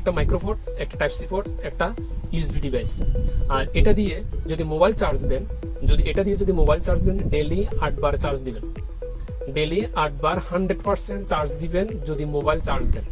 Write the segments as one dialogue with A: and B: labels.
A: একটা মাইক্রোফোন, একটা type C port, একটা ইউএসবি ডিভাইস। আর এটা দিয়ে যদি মোবাইল চার্জ দেন, যদি মোবাইল চার্জ দেন, ডেইলি 8 বার চার্জ দিবেন। ডেইলি 8 বার 100% চার্জ দিবেন যদি মোবাইল চার্জ দেন।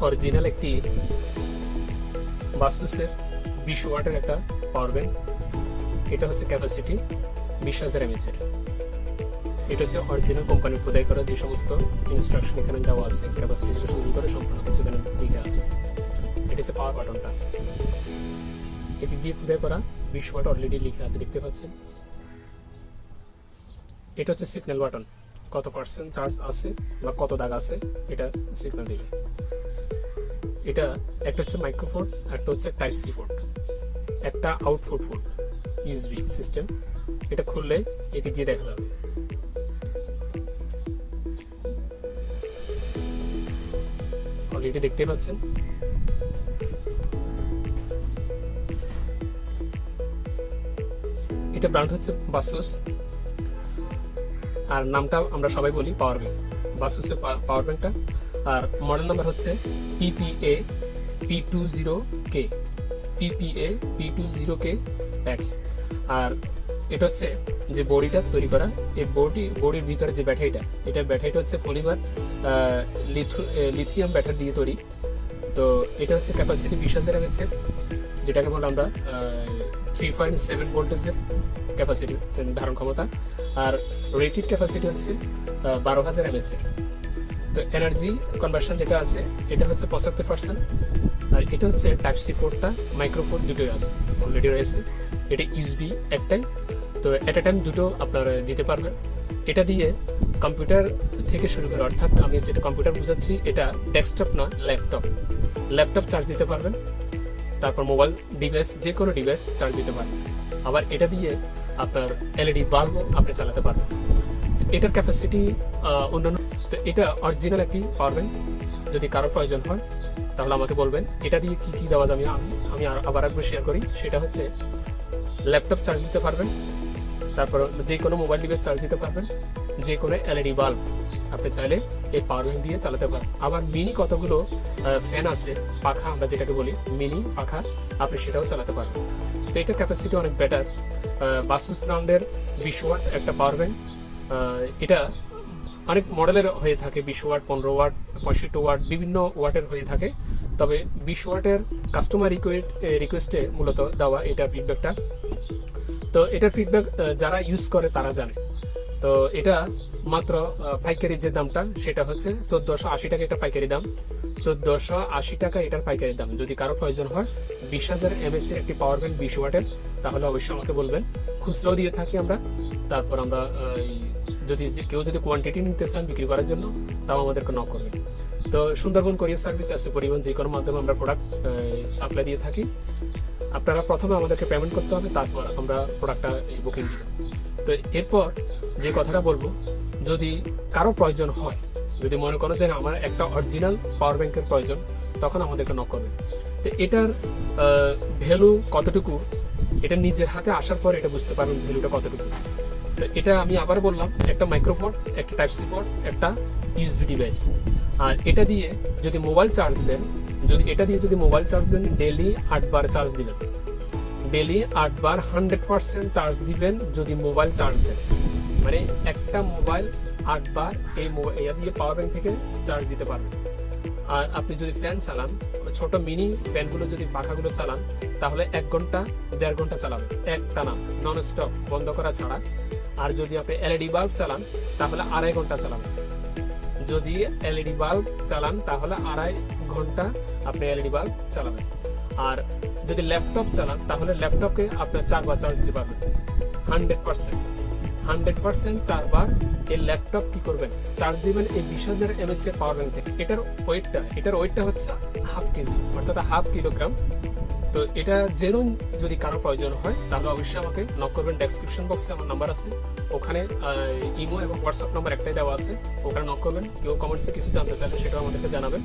A: অরিজিনাল একটি বাসুসের 20 ওয়াটের একটা পাওয়ার ব্যাংক। এটা হচ্ছে ক্যাপাসিটি 20,000 mAh-এর। এটা হচ্ছে অরিজিনাল কোম্পানির খোদাই করা যে সমস্ত ইনস্ট্রাকশন এখানে দেওয়া আছে, ক্যাপাসিটি থেকে শুরু করে সম্পূর্ণ কিছু এখানে লিখে আছে। এটা হচ্ছে পাওয়ার বাটনটা, এটি দিয়ে খোদাই করা 20 ওয়াট অলরেডি লিখে আছে, দেখতে পাচ্ছেন। এটা হচ্ছে সিগন্যাল বাটন, কত পার্সেন্ট চার্জ আছে বা কত দাগ আছে এটা সিগন্যাল দিবে। এটা একটা হচ্ছে মাইক্রোফোন, একটা হচ্ছে টাইপ সি পোর্ট, একটা আউটপুট পোর্ট ইউএসবি সিস্টেম। এটা খুললে এদিক দিয়ে দেখা যাবে। অলরেডি দেখতে পাচ্ছেন। এটা ব্র্যান্ড হচ্ছে বাসুস, আর নামটা আমরা সবাই বলি পাওয়ার ব্যাংক, বাসুসের পাওয়ার ব্যাংকটা। আর মডেল নাম্বার হচ্ছে PPA P20K X। আর এটা হচ্ছে যে বডিটা তৈরি করা, এই বডির ভিতরে যে ব্যাটারিটা হচ্ছে পলিমার লিথিয়াম ব্যাটারি দিয়ে তৈরি। তো এটা হচ্ছে ক্যাপাসিটি 20,000 mAh-এর, যেটাকে বলে আমরা 3.7 ভোল্টেজের ক্যাপাসিটি ধারণ ক্ষমতা। আর রেটেড ক্যাপাসিটি হচ্ছে 12,000 mAh-এর। তো এনার্জি কনভার্সন যেটা আছে এটা হচ্ছে 75%। আর এটা হচ্ছে টাইপ সি পোর্টটা, মাইক্রোফোন দুটোই আছে, অলরেডি রয়েছে। এটা ইউএসবি একটাই, তো এট এ টাইম দুটো আপনারা দিতে পারবেন। এটা দিয়ে কম্পিউটার থেকে শুরু করে, অর্থাৎ আমি যেটা কম্পিউটার বুঝাচ্ছি এটা ডেস্কটপ না, ল্যাপটপ চার্জ দিতে পারবেন। তারপর মোবাইল ডিভাইস, যে কোনো ডিভাইস চার্জ দিতে পারবেন। আবার এটা দিয়ে আপনার এলইডি বাল্বও আপনি চালাতে পারবেন। এটার ক্যাপাসিটি অন্যান্য। তো এটা অরিজিনাল একটি পাওয়ার ব্যাংক। যদি কারো প্রয়োজন হয় তাহলে আমাকে বলবেন। এটা দিয়ে কি কি দেওয়া যাবে আমি আবার একবার শেয়ার করি। সেটা হচ্ছে ল্যাপটপ চার্জ দিতে পারবেন, তারপর যে কোনো মোবাইল ডিভাইস চার্জ দিতে পারবেন, যে কোনো এলইডি বাল্ব আপনি চাইলে এই পাওয়ার ব্যাংক দিয়ে চালাতে পারেন। আবার মিনি কতগুলো ফ্যান আছে, পাখা আমরা যেটাকে বলি মিনি পাখা, আপনি সেটাও চালাতে পারবেন। তো এটার ক্যাপাসিটি অনেক বেটার। বাসুস ব্র্যান্ডের 20 ওয়াট একটা পাওয়ার ব্যাংক। এটা অনেক মডেলের হয়ে থাকে, 20 ওয়াট, 15 ওয়াট, 65 ওয়াট, বিভিন্ন ওয়াটের হয়ে থাকে। তবে 20 ওয়াটের কাস্টমার রিকোয়েস্টে মূলত দেওয়া এটা ফিডব্যাকটা। তো এটার ফিডব্যাক যারা ইউজ করে তারা জানে। তো এটা মাত্র পাইকারি যে দামটা সেটা হচ্ছে 1480 টাকা এটা পাইকারি দাম, 1480 টাকা এটার পাইকারি দাম। যদি কারো প্রয়োজন হয় 20,000 mAh একটি পাওয়ার ব্যাংক 20 ওয়াটের, তাহলে অবশ্যই আমাকে বলবেন। খুচরাও দিয়ে থাকি আমরা। তারপর আমরা যদি কেউ কোয়ান্টিটি নিতে চান বিক্রি করার জন্য, তাও আমাদেরকে নক করবেন। তো সুন্দরবন কোরিয়ার সার্ভিস আছে, পরিবহন যে কোনো মাধ্যমে আমরা প্রোডাক্ট সাপ্লাই দিয়ে থাকি। আপনারা প্রথমে আমাদেরকে পেমেন্ট করতে হবে, তারপর আমরা প্রোডাক্টটা বুকিং দিব। তো এরপর যে কথাটা বলবো, যদি কারো প্রয়োজন হয়, যদি মনে করো যে আমার একটা অরিজিনাল পাওয়ার ব্যাংকের প্রয়োজন, তখন আমাদেরকে নক করবেন। তো এটার ভ্যালু কতটুকু এটা নিজের হাতে আসার পর এটা বুঝতে পারবেন ভ্যালুটা কতটুকু। তো এটা আমি আবার বললাম, একটা মাইক্রোফোন, একটা টাইপ সি পোর্ট, একটা ইউএসবি ডিভাইস। আর এটা দিয়ে যদি মোবাইল চার্জ দেন, যদি মোবাইল চার্জ দেন, ডেইলি 8 বার চার্জ দিবেন, ডেইলি 8 বার 100% চার্জ দিবেন যদি মোবাইল চার্জ দেন। মানে একটা মোবাইল 8 বার এই দিয়ে পাওয়ার ব্যাংক থেকে চার্জ দিতে পারবেন। আর আপনি যদি ফ্যান চালান, ছোট মিনি ফ্যানগুলো যদি পাখাগুলো চালান, তাহলে 1 ঘন্টা 1.5 ঘন্টা চালাবেন একটানা, নন স্টপ, বন্ধ করা ছাড়া। আর যদি আপনি এলইডি বাল্ব চালান তাহলে 2.5 ঘন্টা চালাবেন। যদি এলইডি বাল্ব চালান তাহলে 2.5 ঘন্টা আপনি এলইডি বাল্ব চালাবেন। আর যদি ল্যাপটপ চালান তাহলে ল্যাপটপকে আপনি 4 বার চার্জ দিতে পারবেন। 100% 4 বার এই ল্যাপটপ কি করবেন, চার্জ দিবেন এই 20,000 mAh এর পাওয়ার ব্যাংক থেকে। এটার ওয়েটটা হচ্ছে 1/2 কেজি, অর্থাৎ 1/2 কিলোগ্রাম। তো এটা জেনুইন যদি কারো প্রয়োজন হয় তাহলে অবশ্যই আমাকে নক করবেন। ডেসক্রিপশন বক্সে আমার নাম্বার আছে, ওখানে ইমো এবং হোয়াটসঅ্যাপ নাম্বার একটাই দেওয়া আছে, ওখানে নক করবেন। কেউ কমেন্টসে কিছু জানতে চাইলে সেটাও আমাদেরকে জানাবেন।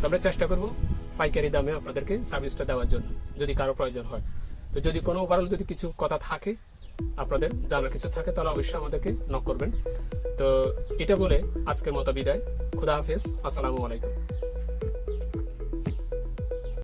A: তবে চেষ্টা করবো পাইকারি দামে আপনাদেরকে সার্ভিসটা দেওয়ার জন্য যদি কারো প্রয়োজন হয়। তো যদি কোনো ওভারঅল যদি কিছু কথা থাকে, আপনাদের জানার কিছু থাকে, তাহলে অবশ্যই আমাদেরকে নক করবেন। তো এটা বলে আজকের মতো বিদায়। খুদা হাফেজ, আসসালামু আলাইকুম।